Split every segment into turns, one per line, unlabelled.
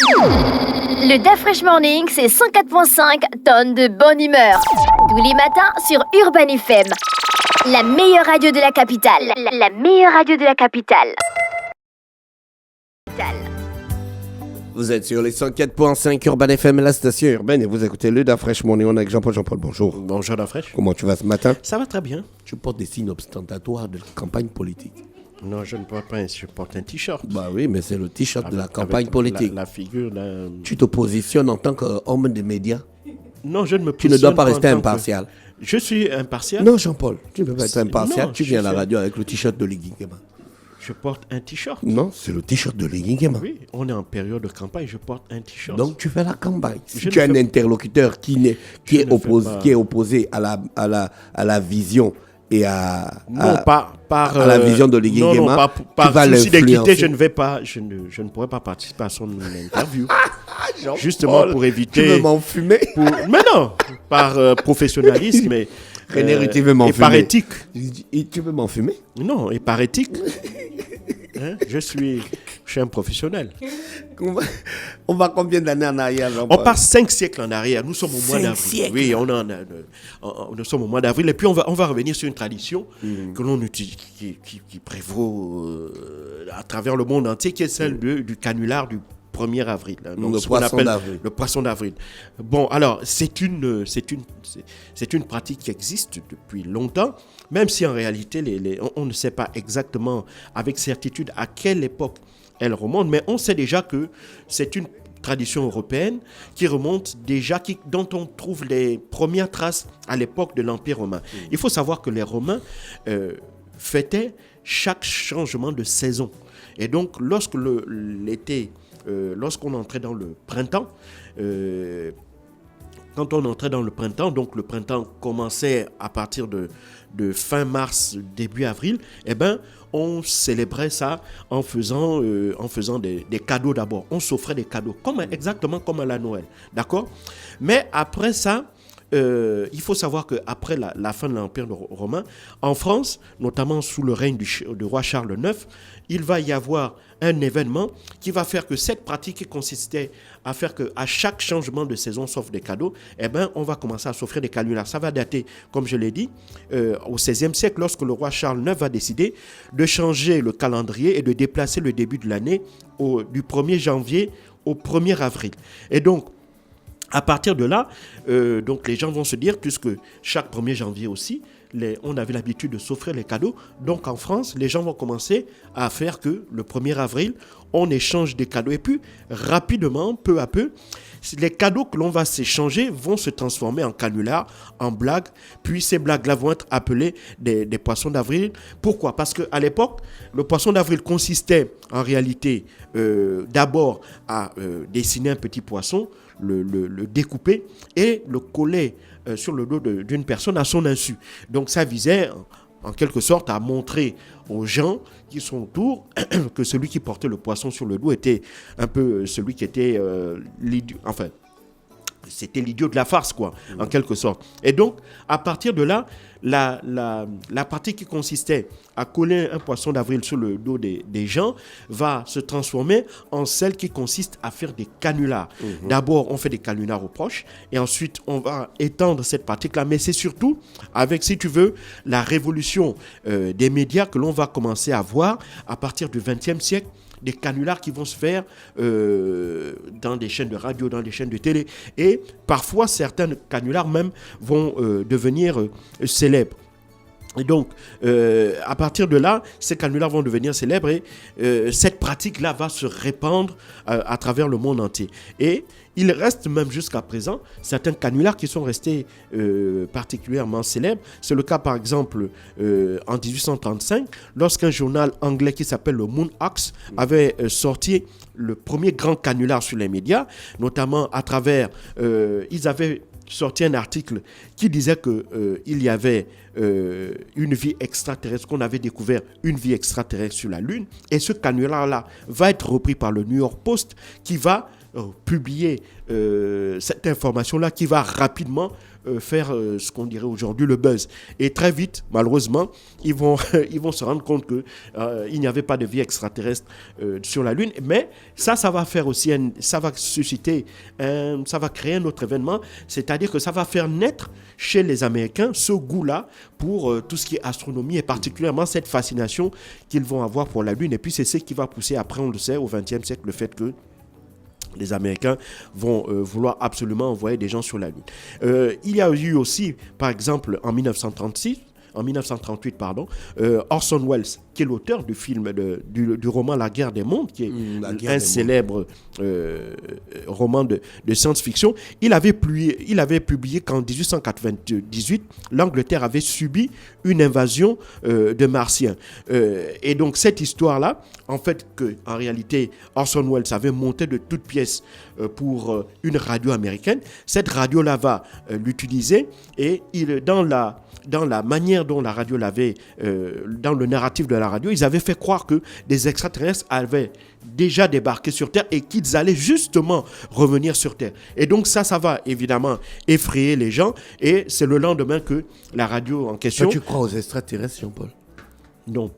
Le DAF Fresh Morning, c'est 104.5 tonnes de bonne humeur. Tous les matins sur Urban FM. La meilleure radio de la capitale. La meilleure radio de la capitale.
Vous êtes sur les 104.5 Urban FM, la station urbaine, et vous écoutez le DAF Fresh Morning. On est avec Jean-Paul. Jean-Paul, bonjour.
Bonjour DAF Fresh.
Comment tu vas ce matin?
Ça va très bien.
Tu portes des signes ostentatoires de la campagne politique.
Non, je ne porte pas je porte un t-shirt.
Bah oui, mais c'est le t-shirt de la campagne politique.
La figure d'un...
Tu te positionnes en tant qu'homme des médias?
Non, je ne me
Tu
positionne
ne dois pas rester
en tant
impartial.
Je suis impartial.
Non, Jean-Paul, tu ne peux pas être impartial.
Non,
Tu
je
viens à la
suis-
radio avec le t-shirt de Ligue Nguema.
Je porte un t-shirt.
Non, c'est le t-shirt de Ligue Nguema.
Oui, on est en période de campagne, je porte un t-shirt.
Donc tu fais la campagne. Si
Je
tu
ne
as un
fais-
interlocuteur qui
ne fais
est opposé à la vision et
non, pas par
à la vision de Ligue
non,
Nguema,
pas
tu
par
vas
souci d'équité,
l'influencer.
je ne vais pas, je ne pourrai pas participer à son interview.
Jean-Paul,
Justement pour
tu
éviter.
veux m'enfumer?
Mais non, par professionnalisme et
René, tu veux
et
m'enfumer?
par éthique.
Et tu veux m'enfumer?
Non, et par éthique. Hein, je suis un professionnel.
On va combien d'années en arrière,
On
Jean-Paul?
passe 5 siècles en arrière. Nous sommes au mois
5
d'avril.
siècles.
Oui, nous sommes au mois d'avril. Et puis, on va revenir sur une tradition que l'on utilise, qui prévaut à travers le monde entier, qui est celle du canular du 1er avril. Hein. Donc,
Le
ce qu'on
poisson
appelle
d'avril.
le poisson d'avril. Bon, alors, c'est une pratique qui existe depuis longtemps, même si en réalité, on ne sait pas exactement avec certitude à quelle époque elle remonte, mais on sait déjà que c'est une tradition européenne qui remonte déjà, dont on trouve les premières traces à l'époque de l'Empire romain. Il faut savoir que les Romains fêtaient chaque changement de saison. Et donc, lorsque l'été, lorsqu'on entrait dans le printemps, quand on entrait dans le printemps, donc le printemps commençait à partir de fin mars, début avril, eh ben, on célébrait ça en faisant des cadeaux d'abord. On s'offrait des cadeaux, exactement comme à la Noël. D'accord? Mais après ça, il faut savoir qu'après la fin de l'Empire romain, en France, notamment sous le règne du roi Charles IX, il va y avoir un événement qui va faire que cette pratique qui consistait à faire qu'à chaque changement de saison, sauf des cadeaux, eh ben, on va commencer à s'offrir des canulars. Ça va dater, comme je l'ai dit, au XVIe siècle, lorsque le roi Charles IX va décider de changer le calendrier et de déplacer le début de l'année du 1er janvier au 1er avril. Et donc, à partir de là, donc les gens vont se dire, puisque chaque 1er janvier aussi, on avait l'habitude de s'offrir les cadeaux. Donc en France, les gens vont commencer à faire que le 1er avril, on échange des cadeaux. Et puis, rapidement, peu à peu, les cadeaux que l'on va s'échanger vont se transformer en canulars, en blagues. Puis ces blagues-là vont être appelées des poissons d'avril. Pourquoi? Parce qu'à l'époque, le poisson d'avril consistait en réalité d'abord à dessiner un petit poisson, le découper et le coller sur le dos d'une personne à son insu. Donc ça visait en quelque sorte à montrer aux gens qui sont autour que celui qui portait le poisson sur le dos était un peu celui qui était c'était l'idiot de la farce, quoi, en quelque sorte. Et donc, à partir de là, la partie qui consistait à coller un poisson d'avril sur le dos des gens va se transformer en celle qui consiste à faire des canulars. D'abord, on fait des canulars aux proches, et ensuite, on va étendre cette pratique-là. Mais c'est surtout avec, si tu veux, la révolution des médias que l'on va commencer à voir à partir du XXe siècle, des canulars qui vont se faire dans des chaînes de radio, dans des chaînes de télé. Et parfois, certains canulars même vont devenir célèbres. Et donc, à partir de là, ces canulars vont devenir célèbres et cette pratique-là va se répandre à travers le monde entier. Et il reste même jusqu'à présent certains canulars qui sont restés particulièrement célèbres. C'est le cas par exemple en 1835, lorsqu'un journal anglais qui s'appelle le Moon Axe avait sorti le premier grand canular sur les médias, notamment à travers, ils avaient sorti un article qui disait qu'il y avait une vie extraterrestre, qu'on avait découvert une vie extraterrestre sur la Lune. Et ce canular-là va être repris par le New York Post qui va publier cette information-là qui va rapidement faire ce qu'on dirait aujourd'hui le buzz. Et très vite, malheureusement, ils vont se rendre compte qu'il n'y avait pas de vie extraterrestre sur la Lune. Mais ça va faire aussi, ça va susciter, ça va créer un autre événement, c'est-à-dire que ça va faire naître chez les Américains ce goût-là pour tout ce qui est astronomie et particulièrement cette fascination qu'ils vont avoir pour la Lune. Et puis c'est ce qui va pousser après, on le sait, au XXe siècle, le fait que les Américains vont vouloir absolument envoyer des gens sur la Lune. Il y a eu aussi, par exemple, en 1938, Orson Welles, qui est l'auteur du film, du roman La Guerre des Mondes, qui est un célèbre roman de science-fiction. Il avait publié qu'en 1898, l'Angleterre avait subi une invasion de Martiens. Et donc, cette histoire-là, en fait, en réalité, Orson Welles avait monté de toutes pièces pour une radio américaine. Cette radio-là va l'utiliser et dans la manière dont la radio l'avait, dans le narratif de la radio, ils avaient fait croire que des extraterrestres avaient déjà débarqué sur Terre et qu'ils allaient justement revenir sur Terre. Et donc ça va évidemment effrayer les gens et c'est le lendemain que la radio en question...
Toi, tu crois aux extraterrestres, Jean-Paul?
Non.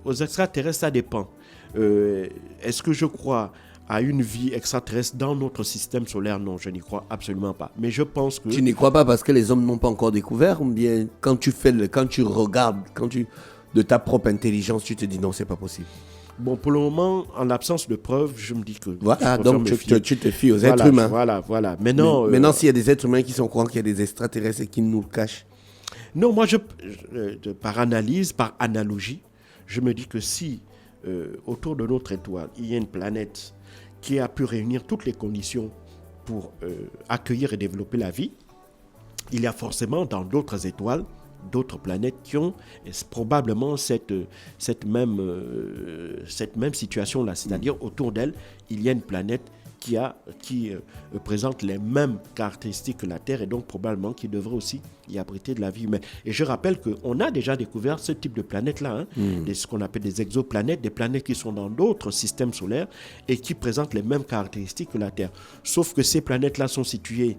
Aux extraterrestres, ça dépend. Est-ce que je crois à une vie extraterrestre dans notre système solaire? Non, je n'y crois absolument pas. Mais je pense que...
Tu n'y crois pas parce que les hommes n'ont pas encore découvert ou bien quand tu regardes, de ta propre intelligence, tu te dis non, c'est pas possible?
Bon, pour le moment, en l'absence de preuves, je me dis que...
Voilà, donc tu te fies aux êtres humains.
Voilà. Maintenant,
s'il y a des êtres humains qui sont au courant qu'il y a des extraterrestres et qui nous le cachent?
Non, moi, par analyse, par analogie, je me dis que si autour de notre étoile, il y a une planète qui a pu réunir toutes les conditions pour accueillir et développer la vie, il y a forcément dans d'autres étoiles, d'autres planètes qui ont probablement cette même situation-là. C'est-à-dire autour d'elle, il y a une planète qui présente les mêmes caractéristiques que la Terre et donc probablement qui devrait aussi y abriter de la vie humaine. Et je rappelle qu'on a déjà découvert ce type de planètes-là, ce qu'on appelle des exoplanètes, des planètes qui sont dans d'autres systèmes solaires et qui présentent les mêmes caractéristiques que la Terre. Sauf que ces planètes-là sont situées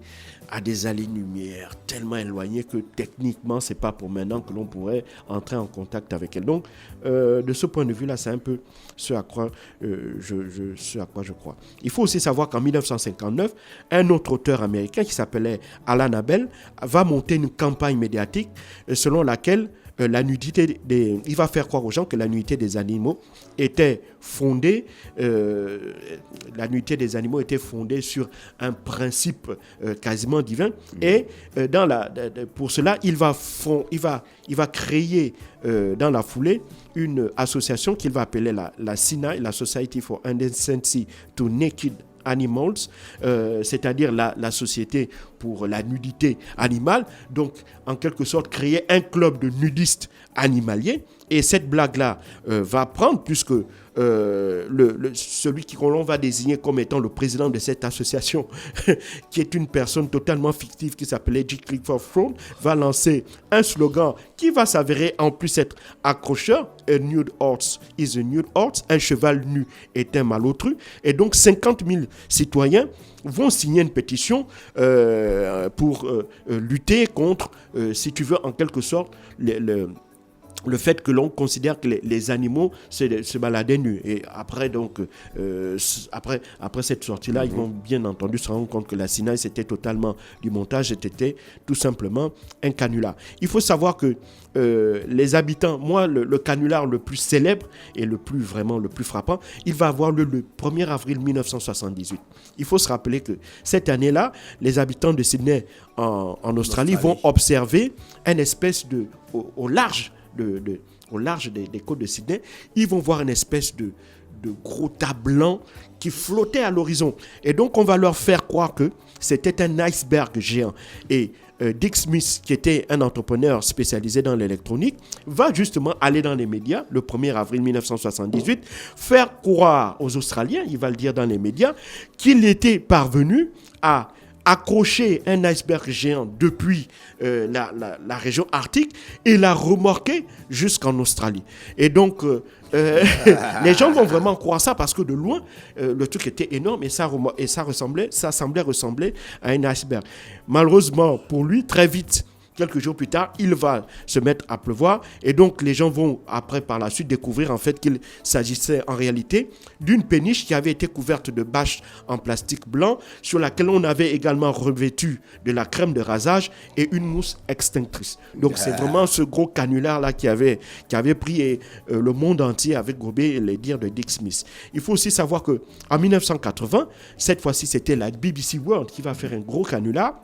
à des années-lumière tellement éloignées que techniquement, ce n'est pas pour maintenant que l'on pourrait entrer en contact avec elles. Donc, de ce point de vue-là, c'est un peu ce à quoi je crois. Il faut aussi savoir qu'en 1959, un autre auteur américain qui s'appelait Alan Abel va monter une campagne médiatique selon laquelle il va faire croire aux gens que la nudité des animaux était fondée, sur un principe quasiment divin. Et pour cela, il va créer dans la foulée une association qu'il va appeler la SINA, la Society for Indecency to Naked Animals, c'est-à-dire la société pour la nudité animale, donc en quelque sorte créer un club de nudistes animaliers. Et cette blague-là va prendre puisque celui qu'on va désigner comme étant le président de cette association, qui est une personne totalement fictive qui s'appelait J. Clifford Frome, va lancer un slogan qui va s'avérer en plus être accrocheur. A nude horse is a nude horse. Un cheval nu est un malotru. Et donc 50 000 citoyens vont signer une pétition pour lutter contre, si tu veux, en quelque sorte, le fait que l'on considère que les animaux se baladaient nus. Et après, donc, après cette sortie-là, ils vont bien entendu se rendre compte que la SINA, c'était totalement du montage, c'était tout simplement un canular. Il faut savoir que les habitants, le canular le plus célèbre et le plus frappant, il va avoir lieu le 1er avril 1978. Il faut se rappeler que cette année-là, les habitants de Sydney en Australie vont observer une espèce au large des côtes de Sydney, ils vont voir une espèce de gros tas blanc qui flottait à l'horizon. Et donc, on va leur faire croire que c'était un iceberg géant. Et Dick Smith, qui était un entrepreneur spécialisé dans l'électronique, va justement aller dans les médias, le 1er avril 1978, faire croire aux Australiens, il va le dire dans les médias, qu'il était parvenu à accroché un iceberg géant depuis la région arctique et l'a remorqué jusqu'en Australie. Et donc, les gens vont vraiment croire ça parce que de loin, le truc était énorme et ça semblait ressembler à un iceberg. Malheureusement pour lui, très vite, quelques jours plus tard, il va se mettre à pleuvoir et donc les gens vont après par la suite découvrir en fait qu'il s'agissait en réalité d'une péniche qui avait été couverte de bâches en plastique blanc sur laquelle on avait également revêtu de la crème de rasage et une mousse extinctrice. Donc c'est vraiment ce gros canular là qui avait pris le monde entier avec gobé les dires de Dick Smith. Il faut aussi savoir que en 1980, cette fois-ci c'était la BBC World qui va faire un gros canular.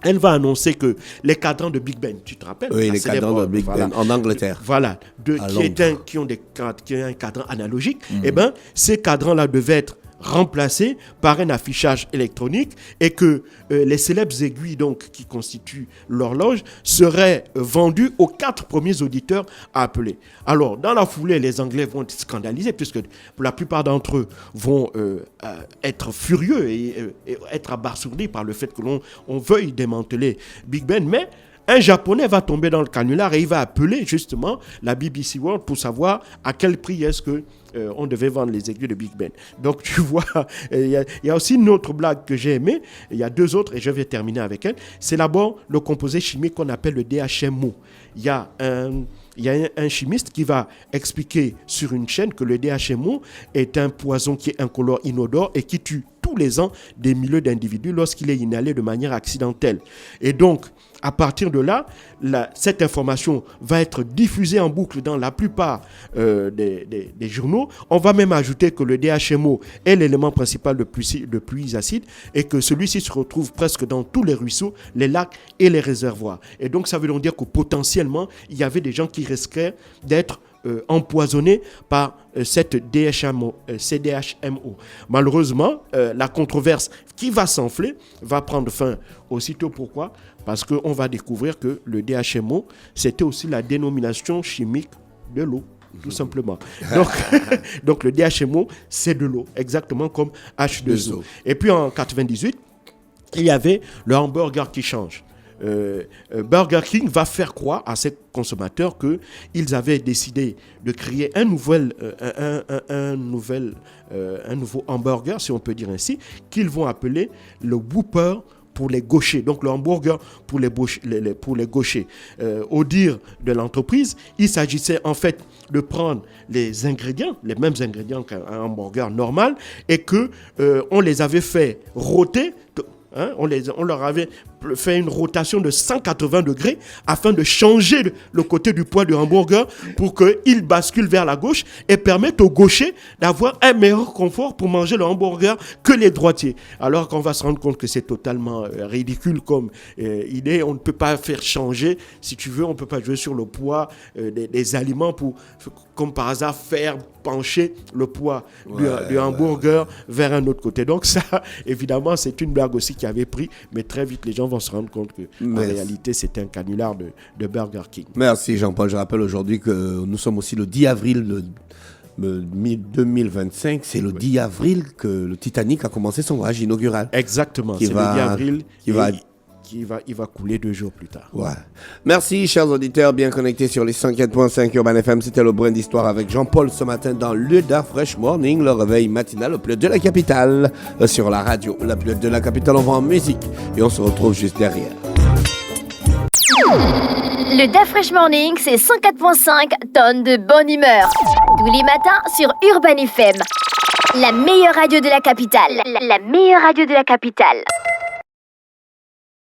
Elle va annoncer que les cadrans de Big Ben, tu te rappelles?
Oui, les cadrans de Big Ben en Angleterre.
Voilà, qui ont un cadran analogique. Eh bien, ces cadrans-là devaient être remplacés par un affichage électronique et que les célèbres aiguilles donc, qui constituent l'horloge seraient vendues aux 4 premiers auditeurs à appeler. Alors, dans la foulée, les Anglais vont être scandalisés puisque pour la plupart d'entre eux vont être furieux et être abasourdis par le fait que l'on veuille démanteler Big Ben. Mais un Japonais va tomber dans le canular et il va appeler justement la BBC World pour savoir à quel prix est-ce que on devait vendre les aiguilles de Big Ben. Donc tu vois, il y a aussi une autre blague que j'ai aimée. Il y a 2 autres et je vais terminer avec elle. C'est d'abord le composé chimique qu'on appelle le DHMO. Il y a un chimiste qui va expliquer sur une chaîne que le DHMO est un poison qui est incolore, inodore et qui tue tous les ans des milliers d'individus lorsqu'il est inhalé de manière accidentelle. Et donc, à partir de là, cette information va être diffusée en boucle dans la plupart des journaux. On va même ajouter que le DHMO est l'élément principal de pluie acide et que celui-ci se retrouve presque dans tous les ruisseaux, les lacs et les réservoirs. Et donc, ça veut donc dire que potentiellement, il y avait des gens qui risquaient d'être empoisonnés par cette CDHMO. Malheureusement, la controverse qui va s'enfler va prendre fin aussitôt. Pourquoi? Parce qu'on va découvrir que le DHMO, c'était aussi la dénomination chimique de l'eau, tout simplement. Donc le DHMO, c'est de l'eau, exactement comme H2O. Et puis en 98, il y avait le hamburger qui change. Burger King va faire croire à ses consommateurs qu'ils avaient décidé de créer un nouveau hamburger, si on peut dire ainsi, qu'ils vont appeler le Whopper pour les gauchers, donc le hamburger pour les gauchers. Au dire de l'entreprise, il s'agissait en fait de prendre les ingrédients, les mêmes ingrédients qu'un hamburger normal, et on les avait fait rôter. On leur avait fait une rotation de 180 degrés afin de changer le côté du poids du hamburger pour qu'il bascule vers la gauche et permette aux gauchers d'avoir un meilleur confort pour manger le hamburger que les droitiers. Alors qu'on va se rendre compte que c'est totalement ridicule comme idée. On ne peut pas faire changer, si tu veux, on ne peut pas jouer sur le poids des aliments pour, comme par hasard, faire pencher le poids du hamburger vers un autre côté. Donc ça, évidemment, c'est une blague aussi qui avait pris, mais très vite, les gens vont se rendre compte que en réalité, c'était un canular de Burger King.
Merci Jean-Paul. Je rappelle aujourd'hui que nous sommes aussi le 10 avril 2025. C'est le 10 avril que le Titanic a commencé son voyage inaugural.
Exactement, c'est le 10 avril. Il va couler 2 jours plus tard.
Ouais. Merci, chers auditeurs, bien connectés sur les 104.5 Urban FM. C'était le Brin d'Histoire avec Jean-Paul ce matin dans le Fresh Morning, le réveil matinal au bleu de la capitale, sur la radio. La bleu de la capitale, on va en musique et on se retrouve juste derrière.
Le Da Fresh Morning, c'est 104.5 tonnes de bonne humeur. Tous les matins sur Urban FM. La meilleure radio de la capitale. La meilleure radio de la capitale.